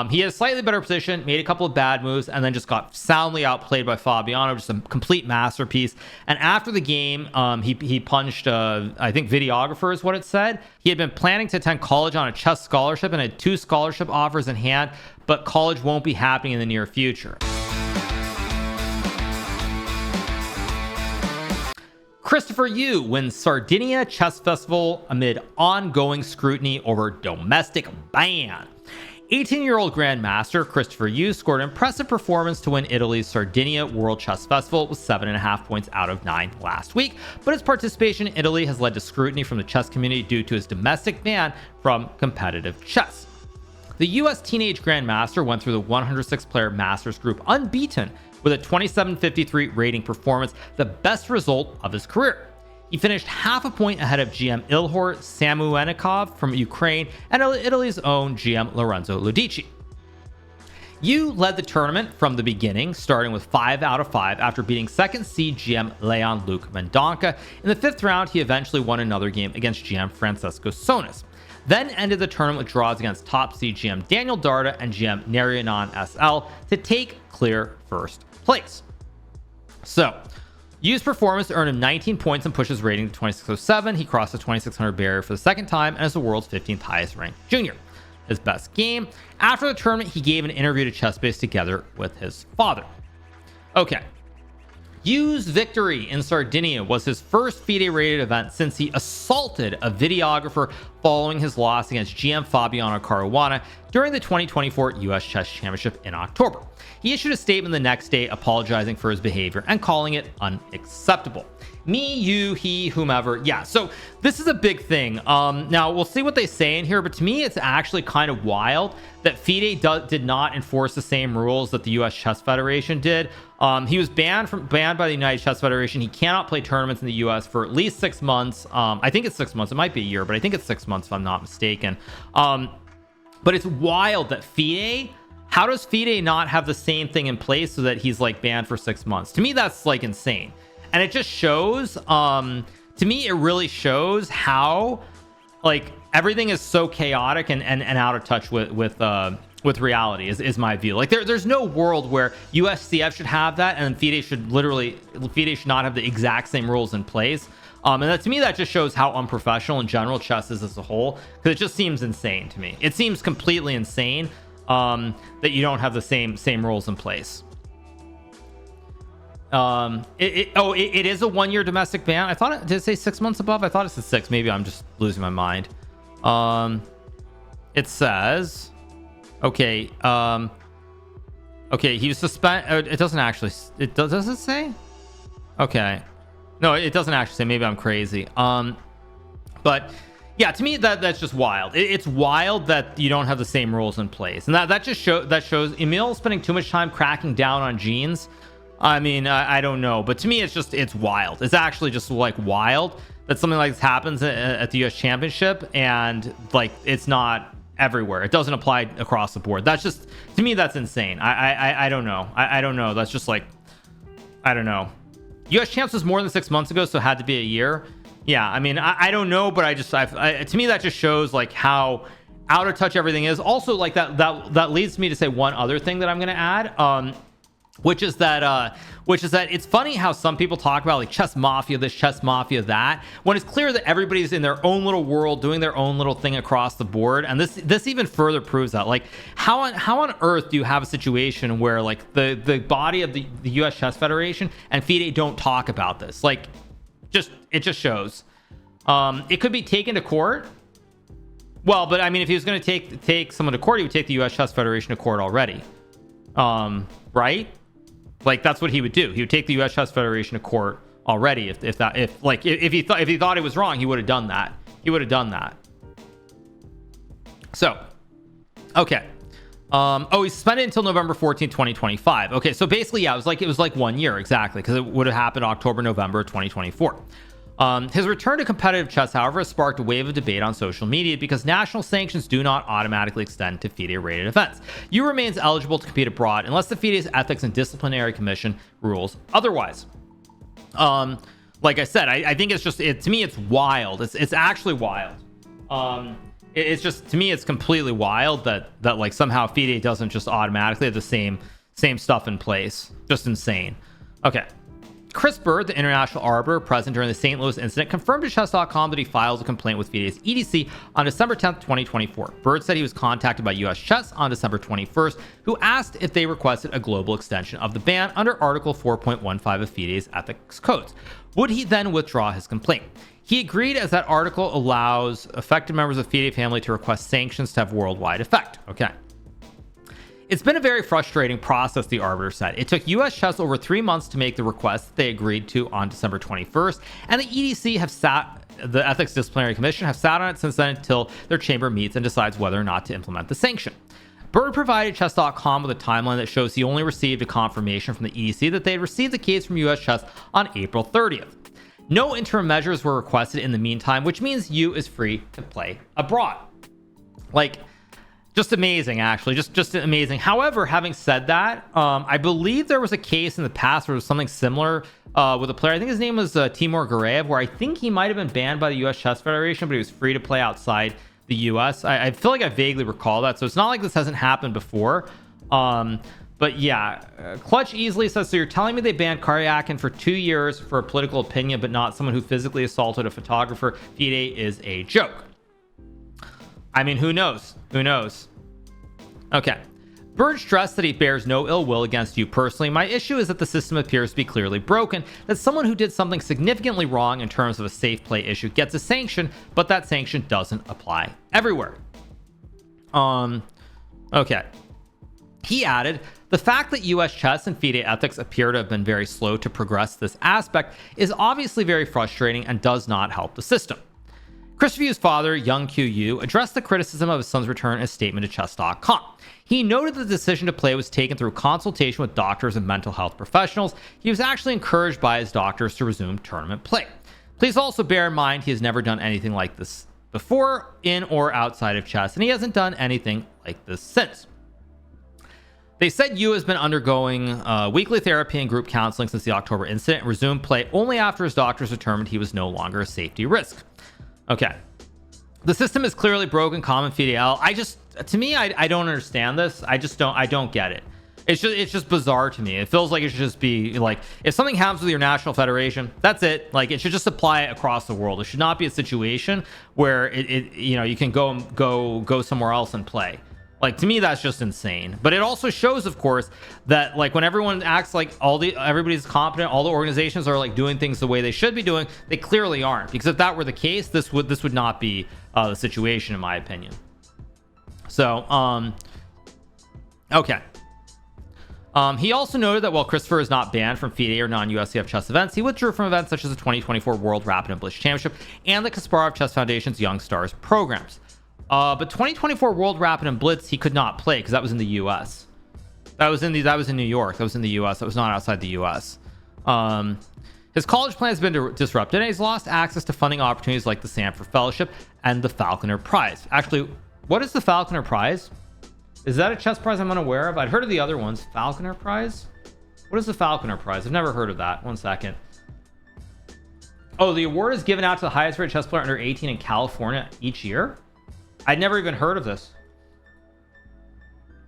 He had a slightly better position, made a couple of bad moves, and then just got soundly outplayed by Fabiano. Just a complete masterpiece. And after the game, he punched, I think, videographer is what it said. He had been planning to attend college on a chess scholarship and had 2 scholarship offers in hand, but college won't be happening in the near future. Christopher Yu wins Sardinia Chess Festival amid ongoing scrutiny over domestic ban. 18-year-old Grandmaster Christopher Yu scored an impressive performance to win Italy's Sardinia World Chess Festival with 7.5 points out of 9 last week, but his participation in Italy has led to scrutiny from the chess community due to his domestic ban from competitive chess. The US teenage Grandmaster went through the 106-player Masters group unbeaten with a 27.53 rating performance, the best result of his career. He finished half a point ahead of GM Ilhor Samuenikov from Ukraine and Italy's own GM Lorenzo Ludici. Yu led the tournament from the beginning, starting with 5 out of 5 after beating second seed GM Leon Luke Mendonca. In the 5th round, he eventually won another game against GM Francesco Sonis. Then ended the tournament with draws against top seed GM Daniel Darda and GM Narayanan SL to take clear first place. So, Yu's performance earned him 19 points and pushed his rating to 2607. He crossed the 2600 barrier for the second time and is the world's 15th highest ranked junior. His best game. After the tournament, he gave an interview to ChessBase together with his father. Okay. Yu's victory in Sardinia was his first FIDE rated event since he assaulted a videographer following his loss against GM Fabiano Caruana during the 2024 US Chess Championship in October. He issued a statement the next day apologizing for his behavior and calling it unacceptable. Me, you, he, whomever. Yeah, so this is a big thing. Now, we'll see what they say in here, but to me, it's actually kind of wild that FIDE did not enforce the same rules that the US Chess Federation did. He was banned by the United Chess Federation. He cannot play tournaments in the US for at least 6 months. I think it's 6 months. It might be a year, but I think it's 6 months if I'm not mistaken. But it's wild that FIDE... How does FIDE not have the same thing in place so that he's like banned for 6 months? To me, that's like insane. And it just shows, to me, it really shows how like everything is so chaotic and out of touch with reality is my view. Like there's no world where USCF should have that and FIDE should not have the exact same rules in place. And that, to me, that just shows how unprofessional in general chess is as a whole, because it just seems insane to me. It seems completely insane that you don't have the same rules in place. It is a 1-year domestic ban. I thought did it say 6 months above? I thought it said 6. Maybe I'm just losing my mind. It says, okay, he was suspended. It doesn't actually. Does it say? Okay, no, it doesn't actually say. Maybe I'm crazy. But yeah, to me that's just wild. It's wild that you don't have the same rules in place, and that shows Emil spending too much time cracking down on genes. I mean, I don't know, but to me, it's wild. It's actually just like wild that something like this happens at the US Championship, and like it's not everywhere. It doesn't apply across the board. That's just, to me, that's insane. I don't know. I don't know. That's just like, I don't know. US Champs was more than 6 months ago, so it had to be a year. Yeah, I mean, I don't know, but to me, that just shows like how out of touch everything is. Also, like that leads me to say one other thing that I'm going to add. Which is that it's funny how some people talk about like chess mafia this, chess mafia that, when it's clear that everybody's in their own little world doing their own little thing across the board. And this even further proves that, like, how on earth do you have a situation where like the body of the US Chess Federation and FIDE don't talk about this? Like, it just shows. It could be taken to court. Well, but I mean, if he was going to take someone to court, he would take the US Chess Federation to court already. Right? Like, that's what he would do. He would take the US Chess Federation to court already. If he thought it was wrong, he would have done that. So, okay. He's suspended until November 14th, 2025. Okay, so basically, yeah, it was like 1 year exactly, because it would have happened October, November 2024. His return to competitive chess, however, has sparked a wave of debate on social media because national sanctions do not automatically extend to FIDE-rated events. Yu remains eligible to compete abroad unless the FIDE's Ethics and Disciplinary Commission rules otherwise. Like I said, I think it's just, to me, it's wild. It's actually wild. It's just, to me, it's completely wild that like somehow FIDE doesn't just automatically have the same stuff in place. Just insane. Okay. Chris Bird, the international arbiter present during the St. Louis incident, confirmed to chess.com that he filed a complaint with FIDE's EDC on December 10th, 2024. Bird said he was contacted by US Chess on December 21st, who asked if they requested a global extension of the ban under Article 4.15 of FIDE's ethics codes. Would he then withdraw his complaint? He agreed, as that article allows affected members of FIDE family to request sanctions to have worldwide effect. Okay. It's been a very frustrating process, the arbiter said. It took US Chess over 3 months to make the request that they agreed to on December 21st, and the EDC the Ethics Disciplinary Commission have sat on it since then until their chamber meets and decides whether or not to implement the sanction. Bird provided chess.com with a timeline that shows he only received a confirmation from the EDC that they had received the case from US Chess on April 30th. No interim measures were requested in the meantime, which means Yu is free to play abroad. Like, just amazing, actually. Just amazing. However, having said that, I believe there was a case in the past where it was something similar with a player. I think his name was Timur Gareev, where I think he might have been banned by the US Chess Federation, but he was free to play outside the US. I feel like I vaguely recall that, so it's not like this hasn't happened before. But yeah, Clutch easily says, so you're telling me they banned Karyakin for 2 years for a political opinion, but not someone who physically assaulted a photographer? FIDE is a joke. I mean, who knows? Who knows? Okay. Bird stressed that he bears no ill will against you personally. My issue is that the system appears to be clearly broken, that someone who did something significantly wrong in terms of a safe play issue gets a sanction, but that sanction doesn't apply everywhere. Okay. He added, the fact that US Chess and FIDE ethics appear to have been very slow to progress this aspect is obviously very frustrating and does not help the system. Christopher Yu's father, Young Kyu Yu, addressed the criticism of his son's return in a statement to chess.com. He noted that the decision to play was taken through consultation with doctors and mental health professionals. He was actually encouraged by his doctors to resume tournament play. Please also bear in mind he has never done anything like this before, in or outside of chess, and he hasn't done anything like this since. They said Yu has been undergoing weekly therapy and group counseling since the October incident and resumed play only after his doctors determined he was no longer a safety risk. Okay. The system is clearly broken, common FIDL. To me, I don't understand this. I don't get it. It's just bizarre to me. It feels like it should just be like, if something happens with your national federation, that's it. Like, it should just apply across the world. It should not be a situation where you can go somewhere else and play. Like, to me, that's just insane. But it also shows, of course, that like when everyone acts like everybody's competent, all the organizations are like doing things the way they should be doing, they clearly aren't. Because if that were the case, this would not be the situation, in my opinion. So, okay. He also noted that while Christopher is not banned from FIDE or non-USCF chess events, he withdrew from events such as the 2024 World Rapid and Blitz Championship and the Kasparov Chess Foundation's Young Stars programs. But 2024 World Rapid and Blitz he could not play because that was in the US. That was in New York. That was in the US. That was not outside the US. His college plan has been disrupted, and he's lost access to funding opportunities like the Sanford Fellowship and the Falconer Prize. Actually, what is the Falconer Prize? Is that a chess prize I'm unaware of? I'd heard of the other ones. Falconer Prize? What is the Falconer Prize? I've never heard of that. One second. Oh, the award is given out to the highest rated chess player under 18 in California each year? I'd never even heard of this.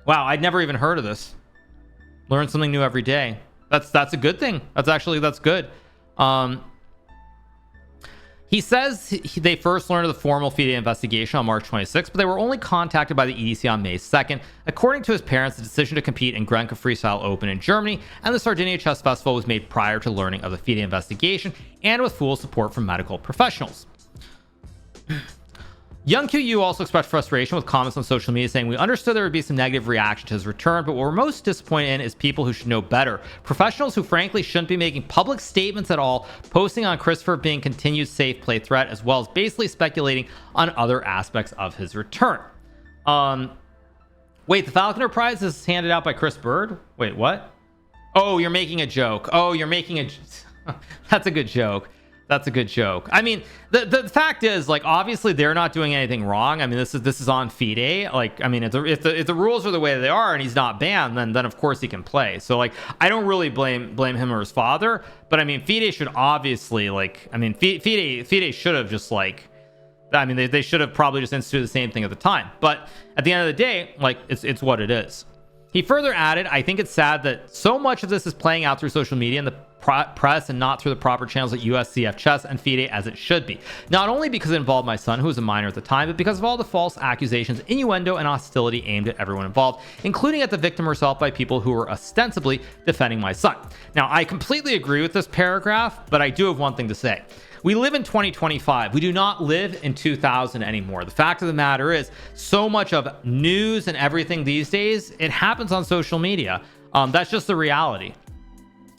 Wow, I'd never even heard of this. Learn something new every day. That's a good thing. That's good. He says they first learned of the formal FIDE investigation on March 26th, but they were only contacted by the EDC on May 2nd. According to his parents, the decision to compete in Grenka Freestyle Open in Germany and the Sardinia Chess Festival was made prior to learning of the FIDE investigation and with full support from medical professionals. Young Q also expressed frustration with comments on social media saying, we understood there would be some negative reaction to his return, but what we're most disappointed in is people who should know better. Professionals who frankly shouldn't be making public statements at all, posting on Christopher being continued safe play threat, as well as basically speculating on other aspects of his return. Wait, the Falconer Prize is handed out by Chris Bird? Wait, what? Oh, you're making a joke. Oh, you're making a... That's a good joke. That's a good joke. I mean, the fact is, like, obviously they're not doing anything wrong. I mean, this is on FIDE. Like, I mean, if the rules are the way they are and he's not banned, then of course he can play. So, like, I don't really blame him or his father. But I mean, FIDE should obviously, like, I mean, FIDE should have just, like, I mean, they should have probably just instituted the same thing at the time. But at the end of the day, like, it's what it is. He further added, I think it's sad that so much of this is playing out through social media and the press and not through the proper channels at USCF Chess and FIDE as it should be. Not only because it involved my son, who was a minor at the time, but because of all the false accusations, innuendo, and hostility aimed at everyone involved, including at the victim herself by people who were ostensibly defending my son. Now, I completely agree with this paragraph, but I do have one thing to say. We live in 2025. We do not live in 2000 anymore. The fact of the matter is, so much of news and everything these days, it happens on social media. That's just the reality.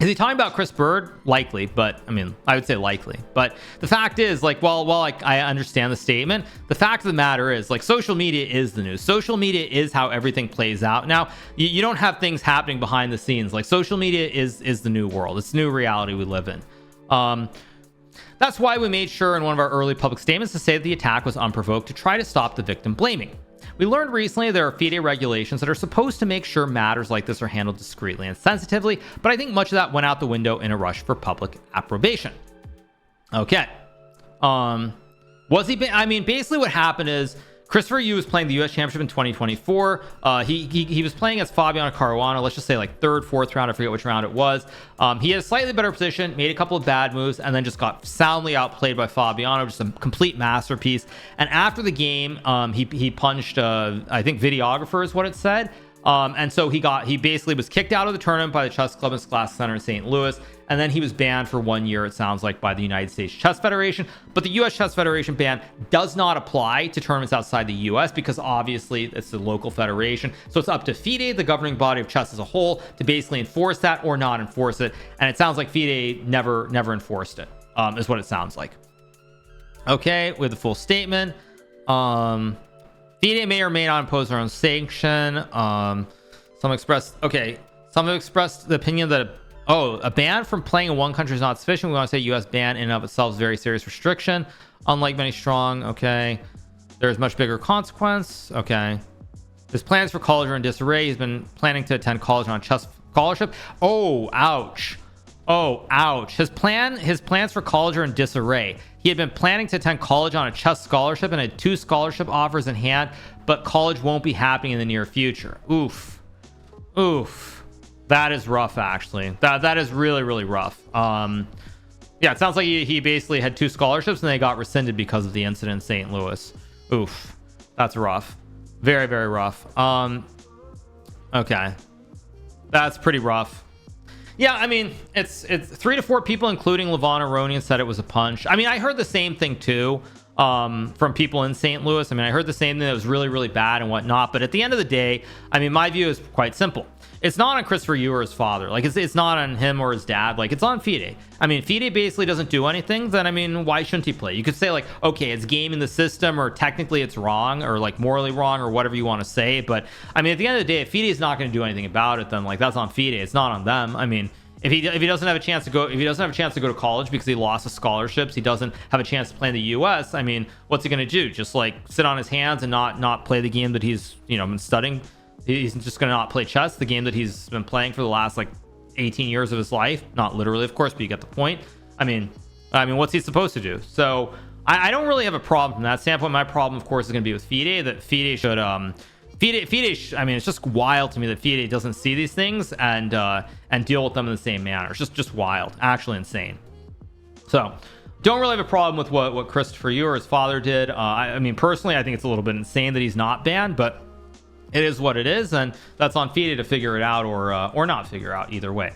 Is he talking about Chris Bird? Likely, but I mean, I would say likely. But the fact is, like, while I understand the statement, the fact of the matter is, like, social media is the news. Social media is how everything plays out. Now, you don't have things happening behind the scenes. Like, social media is the new world. It's the new reality we live in. That's why we made sure in one of our early public statements to say that the attack was unprovoked to try to stop the victim blaming. We learned recently there are FIDE regulations that are supposed to make sure matters like this are handled discreetly and sensitively, but I think much of that went out the window in a rush for public approbation. Okay. Was he? I mean, basically what happened is Christopher Yu was playing the U.S. Championship in 2024. He was playing as Fabiano Caruana, let's just say like third, fourth round. I forget which round it was. He had a slightly better position, made a couple of bad moves, and then just got soundly outplayed by Fabiano. Just a complete masterpiece. And after the game, he punched, I think, videographer is what it said. And so he basically was kicked out of the tournament by the Chess Club and Class Center in St. Louis, and then he was banned for 1 year, it sounds like, by the United States Chess Federation. But the US Chess Federation ban does not apply to tournaments outside the US because obviously it's the local federation. So it's up to FIDE, the governing body of chess as a whole, to basically enforce that or not enforce it. And it sounds like FIDE never enforced it, is what it sounds like. Okay, with the full statement. FIDE may or may not impose their own sanction. Some have expressed the opinion that a ban from playing in one country is not sufficient. We want to say U.S. ban in and of itself is a very serious restriction. Unlike many strong, okay, there's much bigger consequence. Okay, his plans for college are in disarray. He's been planning to attend college on a chess scholarship. Oh, ouch. Oh, ouch. His plans for college are in disarray. He had been planning to attend college on a chess scholarship and had 2 scholarship offers in hand, but college won't be happening in the near future. Oof. That is rough, actually. That is really, really rough. Yeah, it sounds like he basically had 2 scholarships and they got rescinded because of the incident in St. Louis. Oof. That's rough. Very, very rough. Okay. That's pretty rough. Yeah, I mean, it's 3 to 4 people, including Levon Aronian, said it was a punch. I mean, I heard the same thing too, from people in St. Louis. I mean, I heard the same thing that was really, really bad and whatnot. But at the end of the day, I mean, my view is quite simple. It's not on Christopher Yu or his father. Like, it's not on him or his dad. Like, it's on FIDE. I mean, FIDE basically doesn't do anything. Then, I mean, why shouldn't he play? You could say, like, okay, it's game in the system, or technically it's wrong, or like morally wrong, or whatever you want to say. But I mean, at the end of the day, if FIDE is not going to do anything about it, then like that's on FIDE. It's not on them. I mean, if he doesn't have a chance to go to college because he lost his scholarships, he doesn't have a chance to play in the US. I mean, what's he going to do? Just like sit on his hands and not play the game that he's been studying? He's just going to not play chess, the game that he's been playing for the last like 18 years of his life. Not literally, of course, but you get the point. I mean, what's he supposed to do? So I don't really have a problem from that standpoint. My problem, of course, is going to be with FIDE. That FIDE should FIDE, I mean, it's just wild to me that FIDE doesn't see these things and deal with them in the same manner. It's just wild, actually insane. So don't really have a problem with what Christopher Yu or his father did. I mean, personally, I think it's a little bit insane that he's not banned, but it is what it is, and that's on FIDE to figure it out or not figure out, either way.